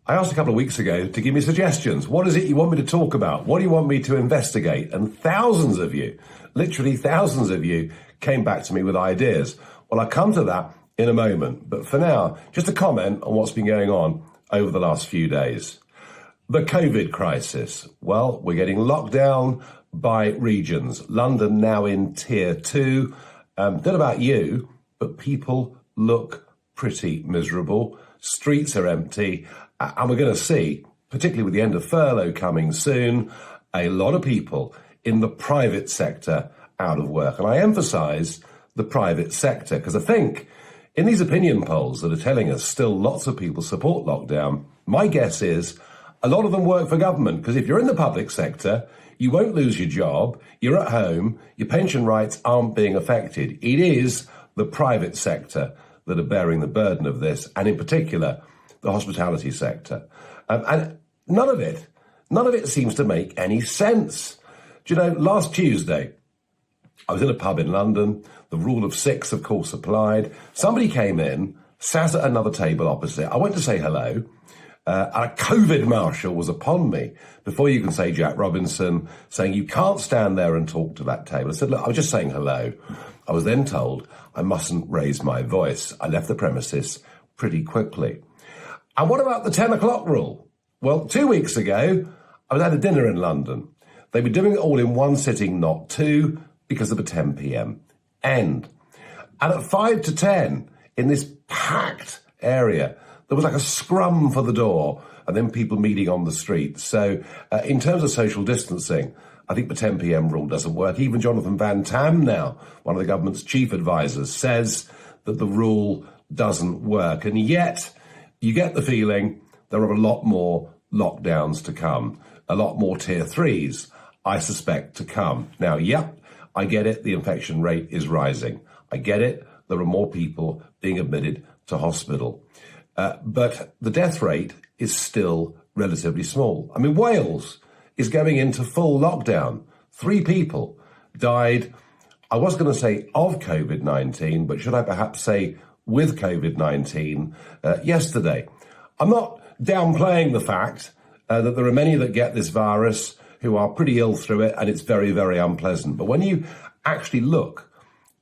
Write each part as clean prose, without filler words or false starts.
I asked a couple of weeks ago to give me suggestions. What is it you want me to talk about? What do you want me to investigate? And thousands of you, literally thousands of you, came back to me with ideas. Well, I'll come to that in a moment. But for now, just a comment on what's been going on over the last few days. The COVID crisis. Well, we're getting locked down by regions. London now in tier 2. Don't know about you, but people look pretty miserable. Streets are empty. And we're going to see, particularly with the end of furlough coming soon, a lot of people in the private sector out of work. And I emphasise the private sector because I think in these opinion polls that are telling us still lots of people support lockdown, my guess is a lot of them work for government, because if you're in the public sector, you won't lose your job, you're at home, your pension rights aren't being affected. It is the private sector that are bearing the burden of this, and in particular, the hospitality sector. And none of it seems to make any sense. Do you know, last Tuesday, I was in a pub in London. The rule of 6, of course, applied. Somebody came in, sat at another table opposite. I went to say hello. A COVID marshal was upon me before you can say Jack Robinson, saying you can't stand there and talk to that table. I said, look, I was just saying hello. I was then told I mustn't raise my voice. I left the premises pretty quickly. And what about the 10 o'clock rule? Well, 2 weeks ago, I was at a dinner in London. They were doing it all in one sitting, not two, because of a 10 p.m. end. And at 5 to 10, in this packed area, there was like a scrum for the door and then people meeting on the street. So in terms of social distancing, I think the 10 p.m. rule doesn't work. Even Jonathan Van Tam now, one of the government's chief advisors, says that the rule doesn't work. And yet you get the feeling there are a lot more lockdowns to come, a lot more tier 3s, I suspect, to come. Now, yep, I get it. The infection rate is rising. I get it. There are more people being admitted to hospital. But the death rate is still relatively small. I mean, Wales is going into full lockdown. 3 people died, I was going to say of COVID-19, but should I perhaps say with COVID-19 yesterday. I'm not downplaying the fact that there are many that get this virus who are pretty ill through it, and it's very, very unpleasant. But when you actually look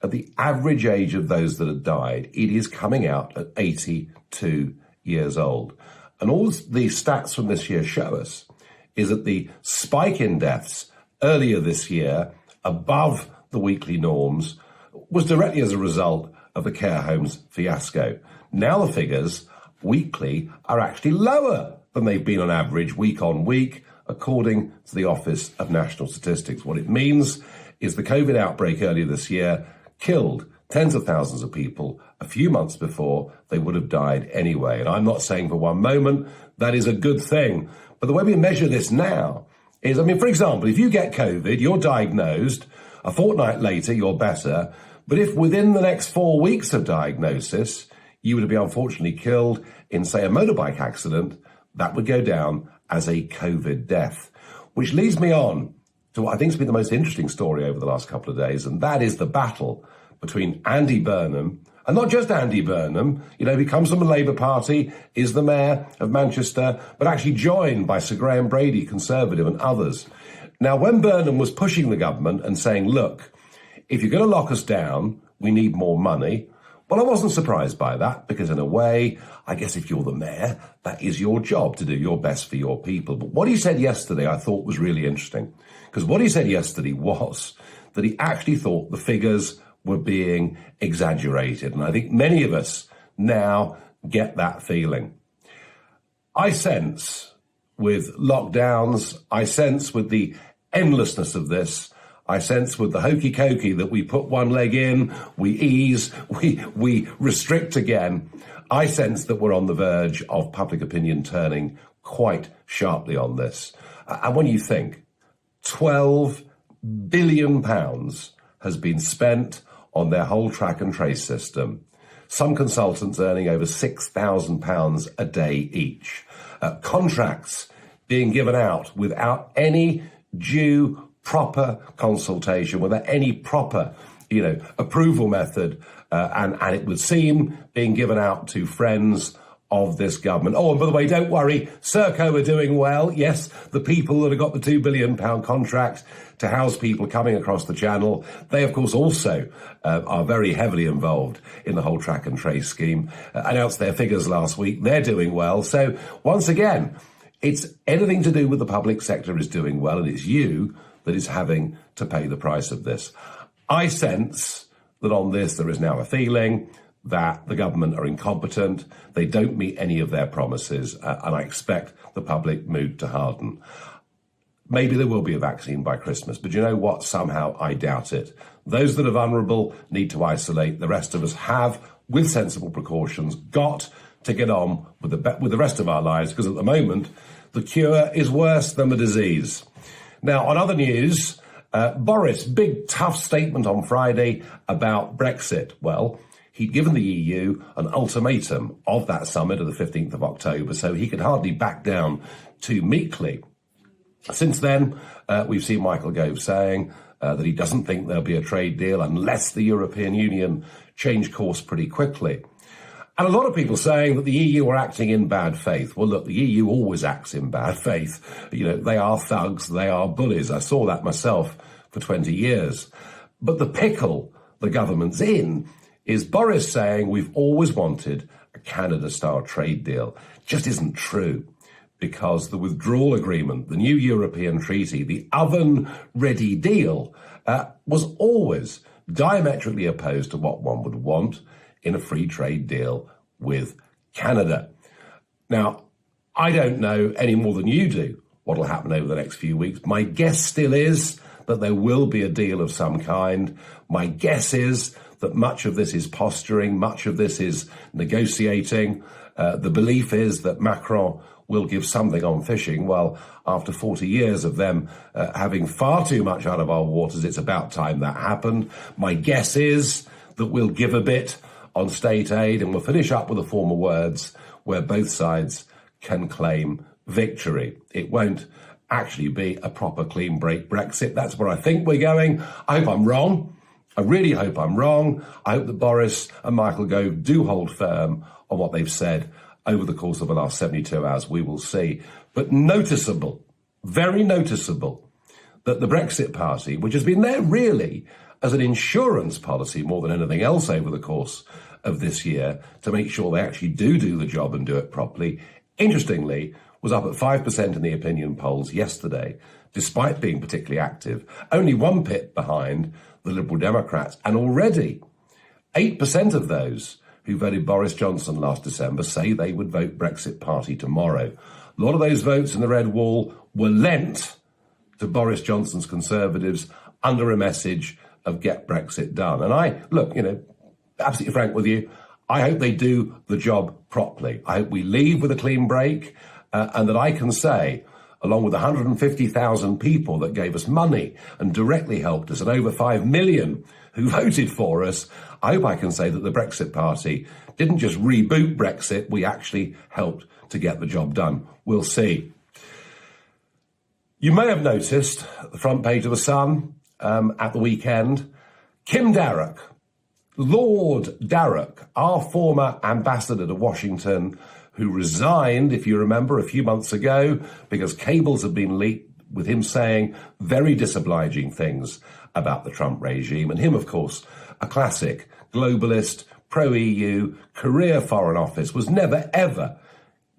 at the average age of those that have died, it is coming out at 82 years old. And all the stats from this year show us is that the spike in deaths earlier this year, above the weekly norms, was directly as a result of the care homes fiasco. Now the figures weekly are actually lower than they've been on average week on week, according to the Office of National Statistics. What it means is the COVID outbreak earlier this year killed tens of thousands of people a few months before they would have died anyway. And I'm not saying for one moment that is a good thing. But the way we measure this now is, I mean, for example, if you get COVID, you're diagnosed, a fortnight later, you're better. But if within the next 4 weeks of diagnosis, you were to be unfortunately killed in, say, a motorbike accident, that would go down as a COVID death. Which leads me on to what I think has been the most interesting story over the last couple of days, and that is the battle between Andy Burnham, and not just Andy Burnham, you know, he comes from the Labour Party, is the mayor of Manchester, but actually joined by Sir Graham Brady, Conservative, and others. Now, when Burnham was pushing the government and saying, look, if you're going to lock us down, we need more money. Well, I wasn't surprised by that, because in a way, I guess if you're the mayor, that is your job to do your best for your people. But what he said yesterday, I thought was really interesting, because what he said yesterday was that he actually thought the figures were being exaggerated. And I think many of us now get that feeling. I sense with lockdowns, I sense with the endlessness of this, I sense with the hokey cokey that we put one leg in, we ease, we restrict again. I sense that we're on the verge of public opinion turning quite sharply on this. And when you think £12 billion has been spent on their whole track and trace system, some consultants earning over £6,000 a day each, contracts being given out without any due proper consultation, without any proper, approval method, and it would seem being given out to friends of this government. Oh, and by the way, don't worry, Serco are doing well. Yes, the people that have got the £2 billion contract to house people coming across the channel, they, of course, also are very heavily involved in the whole track and trace scheme. Announced their figures last week. They're doing well. So once again, it's anything to do with the public sector is doing well, and it's you that is having to pay the price of this. I sense that on this there is now a feeling that the government are incompetent, they don't meet any of their promises, and I expect the public mood to harden. Maybe there will be a vaccine by Christmas, but you know what? Somehow I doubt it. Those that are vulnerable need to isolate. The rest of us have, with sensible precautions, got to get on with the rest of our lives, because at the moment, the cure is worse than the disease. Now, on other news, Boris, big tough statement on Friday about Brexit. Well, he'd given the EU an ultimatum of that summit of the 15th of October, so he could hardly back down too meekly. Since then, we've seen Michael Gove saying that he doesn't think there'll be a trade deal unless the European Union change course pretty quickly. And a lot of people saying that the EU are acting in bad faith. Well, look, the EU always acts in bad faith. You know, they are thugs, they are bullies. I saw that myself for 20 years. But the pickle the government's in is Boris saying we've always wanted a Canada-style trade deal. Just isn't true, because the withdrawal agreement, the new European treaty, the oven-ready deal, was always diametrically opposed to what one would want in a free trade deal with Canada. Now, I don't know any more than you do what will happen over the next few weeks. My guess still is that there will be a deal of some kind. My guess is that much of this is posturing, much of this is negotiating. The belief is that Macron will give something on fishing. Well, after 40 years of them having far too much out of our waters, it's about time that happened. My guess is that we'll give a bit on state aid, and we'll finish up with the former words where both sides can claim victory. It won't actually be a proper clean break Brexit. That's where I think we're going. I hope I'm wrong. I really hope I'm wrong. I hope that Boris and Michael Gove do hold firm on what they've said over the course of the last 72 hours. We will see. But noticeable, very noticeable, that the Brexit Party, which has been there really as an insurance policy more than anything else over the course of this year, to make sure they actually do the job and do it properly, interestingly, was up at 5% in the opinion polls yesterday, despite being particularly active, only one pip behind the Liberal Democrats. And already 8% of those who voted Boris Johnson last December say they would vote Brexit Party tomorrow. A lot of those votes in the Red Wall were lent to Boris Johnson's Conservatives under a message of get Brexit done. And I, look, absolutely frank with you, I hope they do the job properly. I hope we leave with a clean break, and that I can say, along with 150,000 people that gave us money and directly helped us, and over 5 million who voted for us, I hope I can say that the Brexit Party didn't just reboot Brexit, we actually helped to get the job done. We'll see. You may have noticed the front page of The Sun at the weekend, Kim Darroch, Lord Darroch, our former ambassador to Washington, who resigned, if you remember, a few months ago because cables had been leaked with him saying very disobliging things about the Trump regime. And him, of course, a classic globalist, pro-EU, career Foreign Office, was never, ever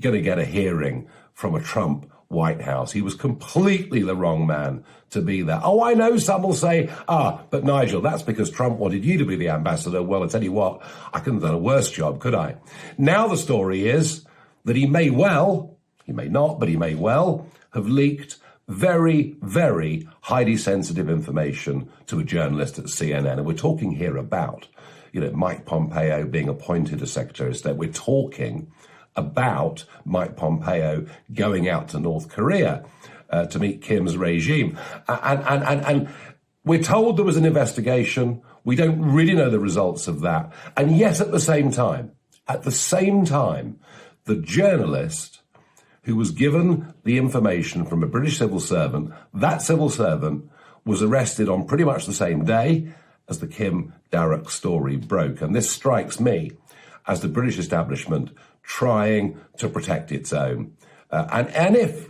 going to get a hearing from a Trump White House. He was completely the wrong man to be there. Oh, I know some will say, but Nigel, that's because Trump wanted you to be the ambassador. Well, I tell you what, I couldn't have done a worse job, could I? Now the story is that he may well, he may not, but he may well have leaked very, very highly sensitive information to a journalist at CNN. And we're talking here about, Mike Pompeo being appointed as Secretary of State. We're talking about Mike Pompeo going out to North Korea to meet Kim's regime. And we're told there was an investigation. We don't really know the results of that. And yet at the same time, the journalist who was given the information from a British civil servant, that civil servant was arrested on pretty much the same day as the Kim Darroch story broke. And this strikes me as the British establishment trying to protect its own. And if,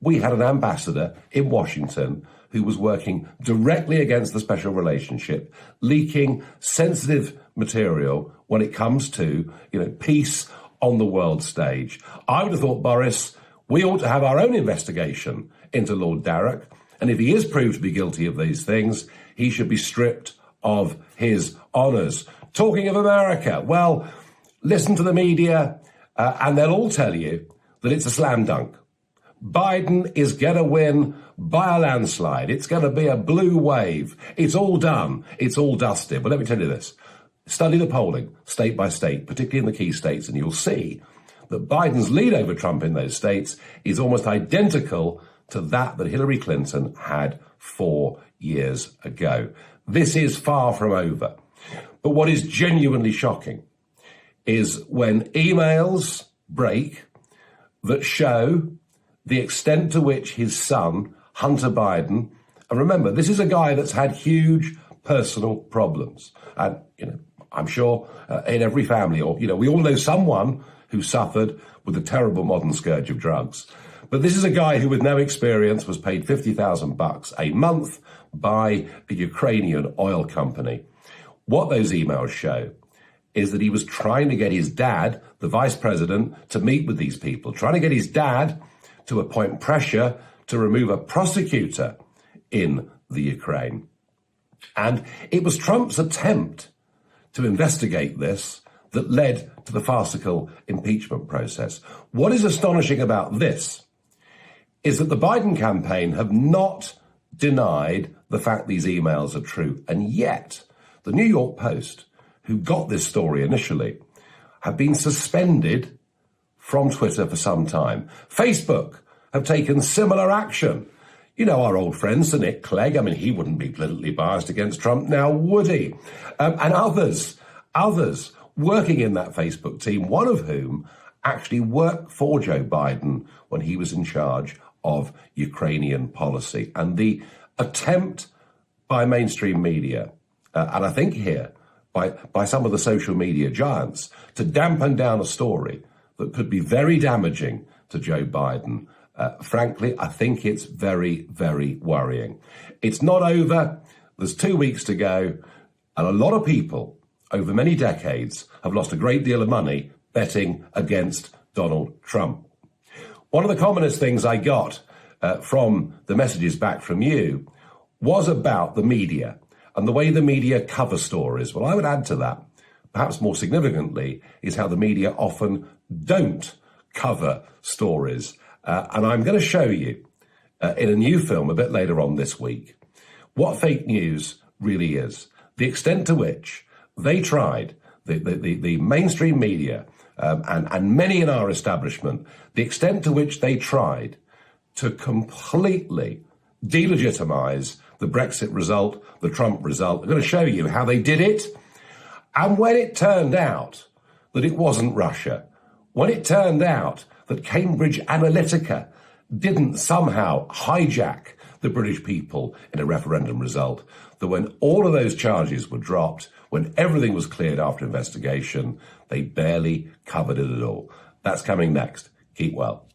we had an ambassador in Washington who was working directly against the special relationship, leaking sensitive material when it comes to, peace on the world stage, I would have thought, Boris, we ought to have our own investigation into Lord Darroch. And if he is proved to be guilty of these things, he should be stripped of his honours. Talking of America, well, listen to the media and they'll all tell you that it's a slam dunk. Biden is going to win by a landslide. It's going to be a blue wave. It's all done. It's all dusted. But let me tell you this. Study the polling state by state, particularly in the key states, and you'll see that Biden's lead over Trump in those states is almost identical to that Hillary Clinton had 4 years ago. This is far from over. But what is genuinely shocking is when emails break that show the extent to which his son, Hunter Biden, and remember, this is a guy that's had huge personal problems. And, I'm sure in every family, or, we all know someone who suffered with the terrible modern scourge of drugs. But this is a guy who, with no experience, was paid $50,000 a month by a Ukrainian oil company. What those emails show is that he was trying to get his dad, the vice president, to meet with these people, trying to get his dad to appoint pressure to remove a prosecutor in the Ukraine. And it was Trump's attempt to investigate this that led to the farcical impeachment process. What is astonishing about this is that the Biden campaign have not denied the fact these emails are true. And yet, the New York Post, who got this story initially, have been suspended from Twitter for some time. Facebook have taken similar action. Our old friend, Sir Nick Clegg, he wouldn't be politically biased against Trump now, would he? And others working in that Facebook team, one of whom actually worked for Joe Biden when he was in charge of Ukrainian policy. And the attempt by mainstream media, and I think here by some of the social media giants, to dampen down a story that could be very damaging to Joe Biden, frankly, I think it's very, very worrying. It's not over. There's 2 weeks to go. And a lot of people over many decades have lost a great deal of money betting against Donald Trump. One of the commonest things I got from the messages back from you was about the media and the way the media cover stories. Well, I would add to that, perhaps more significantly, is how the media often don't cover stories. And I'm going to show you in a new film a bit later on this week what fake news really is, the extent to which they tried, the mainstream media and many in our establishment, the extent to which they tried to completely delegitimize the Brexit result, the Trump result. I'm going to show you how they did it. And when it turned out that it wasn't Russia, when it turned out that Cambridge Analytica didn't somehow hijack the British people in a referendum result, that when all of those charges were dropped, when everything was cleared after investigation, they barely covered it at all. That's coming next. Keep well.